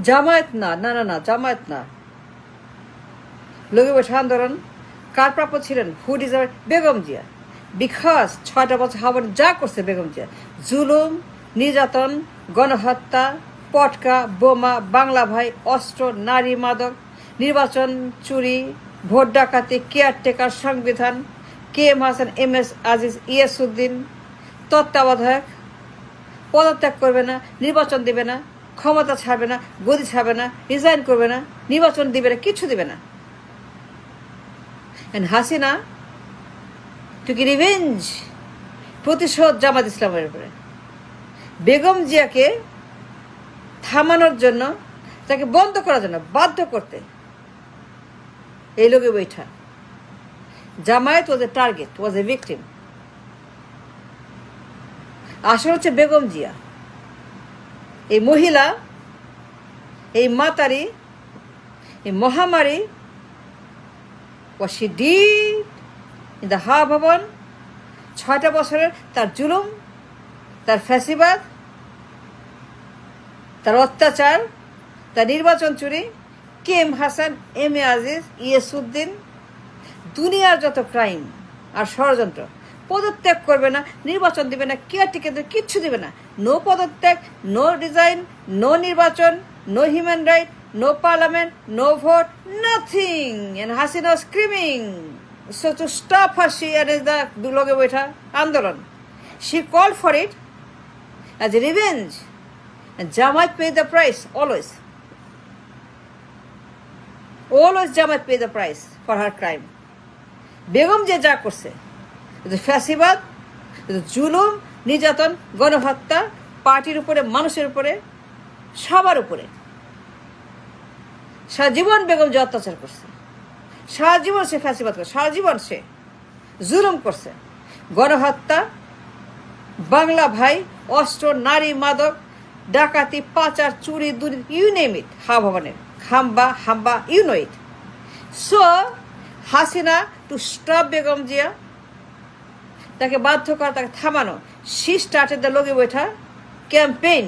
জামায়াত না, না না না, জামায়াত না। লগে বৈঠা আন্দোলন কার প্রাপ্য ছিলেন? হু ডিজার্ভ? বেগম জিয়া। বিকজ 6টা বছর হাওয়ার যা করছে বেগম জিয়া, জুলুম, নির্যাতন, গণহত্যা, পটকা, বোমা, বাংলা ভাই, অস্ত্র, নারী, মাদক, নির্বাচন চুরি, ভোট ডাকাতি, কেয়ারটেকার সংবিধান, কে এম হাসান, এম এস আজিজ, ইয়াসউদ্দিন তত্ত্বাবধায়ক, পদত্যাগ করবে না, নির্বাচন দিবে না, ক্ষমতা ছাড়বে না, গদি ছাড়বে না, রিজাইন করবে না, নির্বাচন দিবে না, কিছু দিবে না। এন্ড হাসিনা টুক রিভেঞ্জ, প্রতিশোধ জামাত ইসলামের উপরে। বেগম জিয়াকে থামানোর জন্য, তাকে বন্ধ করার জন্য, বাধ্য করতে এই লোকে বৈঠা। Jamaat was a target, was a victim. আসলে হচ্ছে বেগম জিয়া, এই মহিলা, এই মাতারি, এই মহামারী, what she did in the হা ভবন, 6টা বছরের তার জুলুম, তার ফ্যাসিবাদ, তার অত্যাচার, তার নির্বাচন চুরি, কে এম হাসান, এম এ আজিজ, ইয়াসউদ্দিন, দুনিয়ার যত ক্রাইম আর ষড়যন্ত্র। পদত্যাগ করবে না, নির্বাচন দিবে না, কেয়ারটেকার কিচ্ছু দিবে না। নো পদত্যাগ, নো রিজাইন, নো নির্বাচন, no human right, no parliament, no vote, nothing. And Hasina was screaming. So to stop her, she arranged the Loge Boitha Andolan. She called for it as a revenge. And Jamaat paid the price, always. Always Jamaat paid the price for her crime. Begum যে যা করছে, ফ্যাসিবাদ, জুলুম, নির্যাতন, গণহত্যা, পার্টির উপরে, মানুষের উপরে, সবার উপরে সারা জীবন বেগম যে অত্যাচার করছে, সারা জীবন সে ফ্যাসিবাদ করছে, সারা জীবন সে জুলুম করছে, গণহত্যা, বাংলা ভাই, অস্ত্র, নারী, মাদক, ডাকাতি, পাচার, চুরি, দুর্নীতি, ইউ নেম ইট, হা ভবনের খাম্বা, হাম্বা, you know it. So Hasina to stop Begum Zia, তাকে বাধ্য করা, তাকে থামানো, শি স্টার্টেড দ্য লগে বৈঠা ক্যাম্পেইন।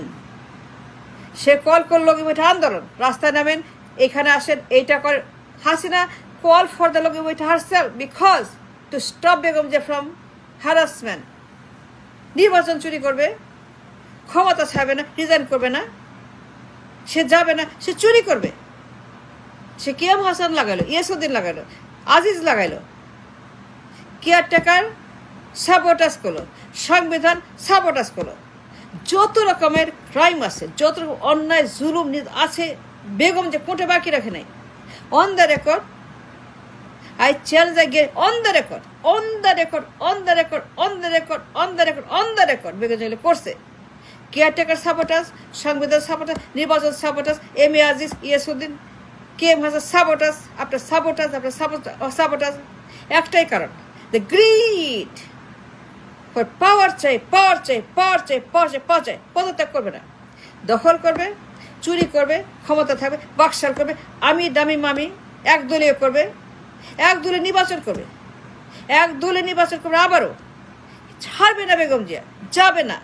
সে কল করল লগে বৈঠা আন্দোলন, রাস্তায় নামেন, এখানে আসেন, এইটা করে। হাসিনা কল ফর দ্য লগে বৈঠা herself because two stop Begum Zia from harassment. নির্বাচন চুরি করবে, ক্ষমতা ছাড়বে না, রিজাইন করবে না, সে যাবে না, সে চুরি করবে। সে কে এম হাসান লাগাইলো, ইয়াসউদ্দিন লাগাইলো, আজিজ লাগাইলো, কেয়ারটেকার সাবোটাস করলো, সংবিধান সাবোটাস করলো। যত রকমের ক্রাইম আছে, যত রকম অন্যায় জুলুম আছে, বেগম যে কোটে বাকি রাখে নাই। On the record, I challenge again, on the record, on the record, on the record, on the record, on the record, on the record, Begum যেগুলো করছে, কেয়ারটেকার সাবোটাস, সংবিধান সাবোটাস, নির্বাচন সাবোটাস, এম এ আজিজ, ইয়াসউদ্দিন, কে এম হাসান সাবোটাস, আপনার সাবোটাস, আপনার সাবোটাস। একটাই কারণ, দ্য গ্রিড ফর পাওয়ার চাই, পাওয়ার চাই, পাওয়ার চাই, পাওয়ার চাই, পাওয়ার চাই। পদত্যাগ করবে না, দখল করবে, চুরি করবে, ক্ষমতা থাকবে, বাকশাল করবে, আমি দামি মামি, একদলীয় করবে, একদলীয় নির্বাচন করবে, একদলীয় নির্বাচন করবে। আবারও ছাড়বে না বেগম জিয়া, যাবে না,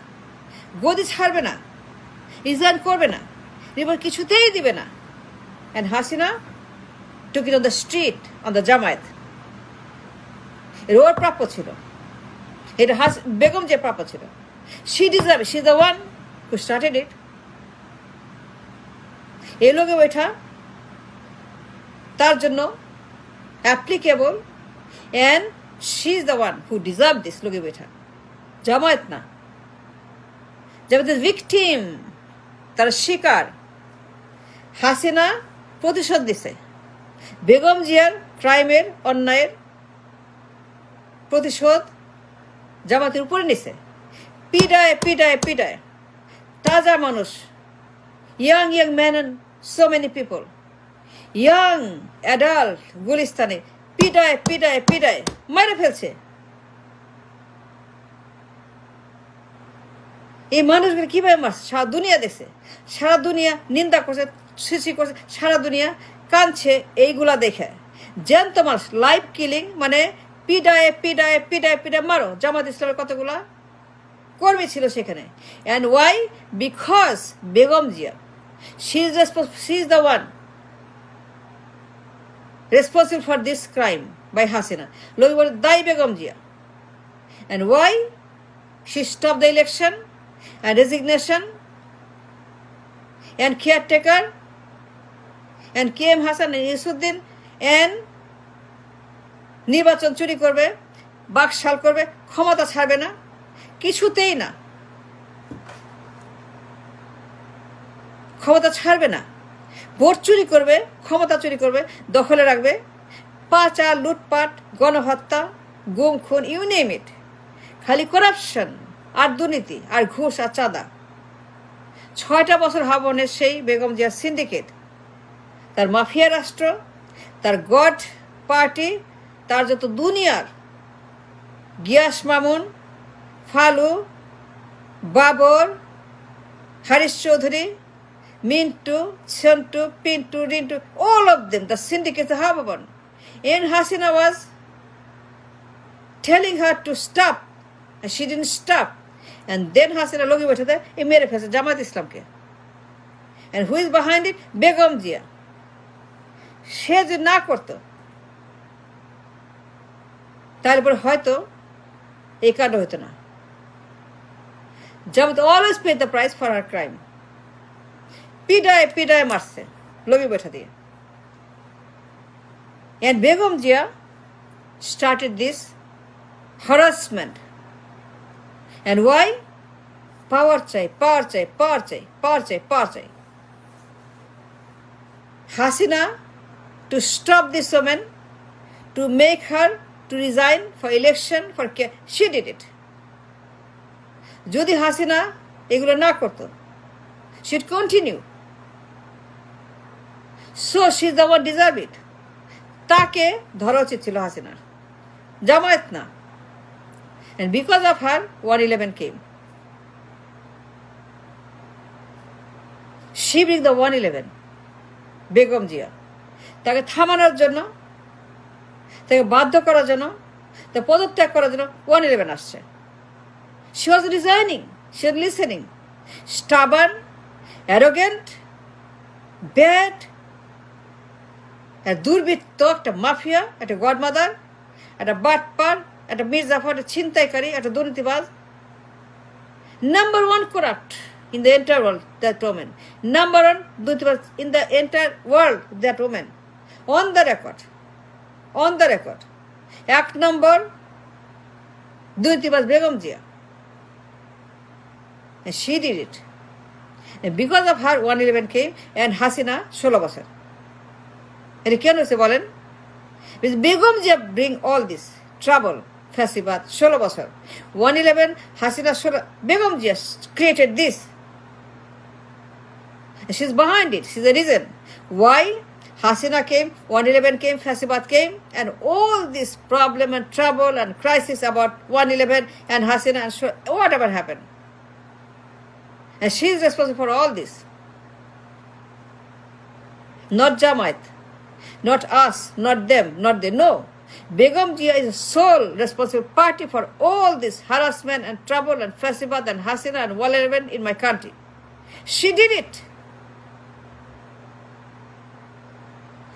গদি ছাড়বে না, রিজাইন করবে না, নির্বাচন কিছুতেই দিবে না। And Hasina took it on the street, on the Jamaat. এর ওর প্রাপ্য ছিল, এটা বেগম যে প্রাপ্য ছিল। She deserve, she is the one who started it. এই লোকে বৈঠা তার জন্য applicable, and she is the one who deserve this. লোকে বৈঠা জামায়াত না, জামায়াত ভিকটিম, তারা শিকার। হাসিনা প্রতিশোধ দিছে, বেগম জিয়ার ক্রাইমের, অন্যায়ের প্রতিশোধ জামাতের উপরে নিছে। পিডায় পিডায় পিডায় তাজা মানুষ, young men and so many people, young adult, গুলিস্তানে পিডায় পিডায় পিডায় মেরে ফেলছে। এই মানুষগুলো কিভাবে মারছে সারা দুনিয়া দেখছে, সারা দুনিয়া নিন্দা করছে, সৃষ্টি করছে, সারা দুনিয়া কাঁদছে এইগুলা দেখে। জ্যান্ত মানুষ, লাইফ কিলিং, মানে পিডায় পিডায় পিডায় পিডায় মারো। জামাত ইসলামের কতগুলা কর্মী ছিল সেখানে। And why? Because Begum Zia She is the one responsible for this crime by Hasina. Look what Dai Begum Jia. And why? She stopped the election and resignation and caretaker and KM Hassan and Isuddin and নির্বাচন চুরি করবে, বাকশাল করবে, ক্ষমতা ছাড়বে না, কিছুতেই না, ক্ষমতা ছাড়বে না, ভোট চুরি করবে, ক্ষমতা চুরি করবে, দখলে রাখবে, পাচার, লুটপাট, গণহত্যা, গুম খুন, ইউ নেম ইট, খালি করাপশন আর দুর্নীতি আর ঘুষ আর চাঁদা। 6টা বছর হাবনের সেই বেগম জিয়া সিন্ডিকেট, তার মাফিয়া রাষ্ট্র, তার গড পার্টি, তার যত দুনিয়ার গিয়াস মামুন, ফালু, বাবর, হারিস Chowdhury, Mintu, Santu, Pintu, Rintu, all of them, the syndicate, the Hababon. And Hasina was telling her to stop, and she didn't stop. And then Hasina logi baithate, e mere phese Jamaat Islam ke. And who is behind it? Begum Jia. সে যে না করতো, তারপর হয়তো এই কাণ্ড হতো না। Jamaat always paid the price for her crime. পিডায় মারছে লগি বৈঠা দিয়ে। And Begum Jia started this harassment. And why? Power চাই, power চাই, power চাই, power চাই, power চাই। Hasina, to stop this woman, to make her to resign for election, for she did it. যদি হাসিনা এগুলো না করতো, she'd continue. So she's the one deserve it. তাকে ধরা উচিত ছিল হাসিনার, জামায়াত না। And because of her, 111 came. She bring the 111, Begum Zia. তাকে থামানোর জন্য, তাকে বাধ্য করার জন্য, তাকে পদত্যাগ করার জন্য 111 আসছে। She was resigning, she was listening. Stubborn, arrogant, bad, দুর্বৃত্ত, একটা মাফিয়া, একটা গডমাদার, একটা বাটপার, একটা মির্জাফর, একটা ছিনতাইকারী, একটা দুর্নীতিবাজ। Number 1 corrupt in the entire world, that woman. Number 1 দুর্নীতিবাজ in the entire world, that woman. On the record. On the record. 1 নম্বর দুর্নীতিবাজ Begum Zia. And she did it. And because of her, 111 came, and Hasina 16 বছর। এটা কেন হয়েছে বলেন? Begum Zia bring all this trouble, ফ্যাসিবাদ, 16 বছর। 111, Hasina 16, Begum Zia created this. And she's behind it. She's the reason why Hasina came, 111 came, Fasibad came, and all this problem and trouble and crisis about 111 and Hasina and whatever happened. And she is responsible for all this. Not Jamaat, not us, not them, not they. No. Begum Jia is the sole responsible party for all this harassment and trouble and Fasibad and Hasina and 111 in my country. She did it.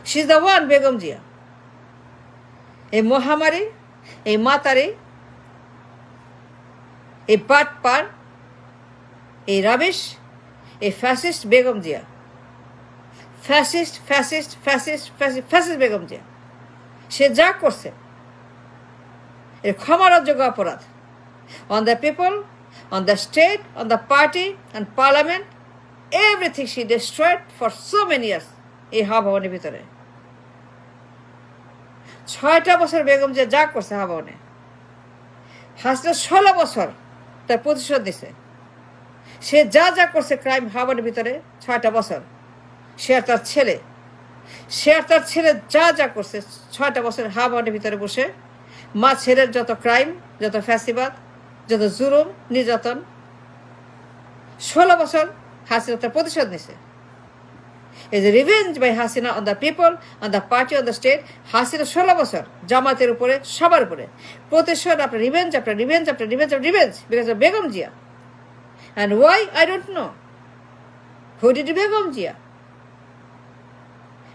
She's the one, Begum Jia. A Mohamari, a Matari, a Patpar, a rubbish, a fascist Begum Jia. Fascist Begum Jia. সে যা করছে এর ক্ষমার অযোগ্য অপরাধ। On the people, on the state, on the party and parliament, everything she destroyed for so many years এই হাওয়া ভবনের ভিতরে। 6টা বছর বেগম জিয়া যা করছে হাওয়া ভবনে, হাসিনা 16 বছর তার প্রতিশোধ দিছে। সে যা যা করছে ক্রাইম হাওয়া ভবনের ভিতরে 6টা বছর, সে আর তার ছেলে যা যা করছে 6টা বছর হাওয়া ভবনের ভিতরে বসে, মা ছেলের যত ক্রাইম, যত ফ্যাসিবাদ, যত জুলুম নির্যাতন, 16 বছর হাসিনা তার প্রতিশোধ নিছে। is a revenge by Hasina on the people, on the party, on the state. Hasina 16 বছর জামাতের উপরে, সবার উপরে প্রতিশোধ after revenge after revenge after revenge after revenge because of Begum Jia. And why? I don't know. Who did Begum Jia?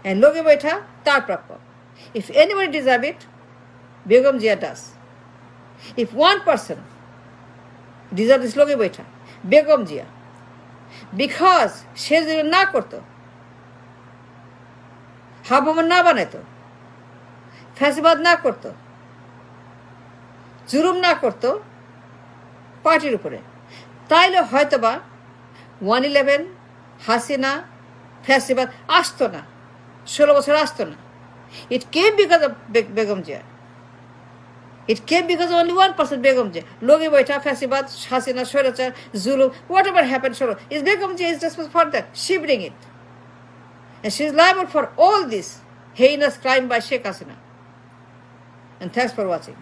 And Loge Baitha, tar prapya. If anybody deserves it, Begum Jia does. If one person deserves this Loge Baitha, Begum Jia, because সে যদি না করতো, হাবভাবন না বানাইতো, ফ্যাসিবাদ না করতো, জুলুম না করতো পার্টির উপরে, তাইলে হয়তোবা 111 হাসিনা ফ্যাসিবাদ আসতো না, 16 বছর আসতো না। It came because of Begum Jia. It came because of only one person, Begum Jia. Loge Baitha, Fasibat, Hasina, Shorachar, Zulu, whatever happened, is Begum Jia is responsible for that. She bring it. And she is liable for all this heinous crime by Sheikh Hasina. And thanks for watching.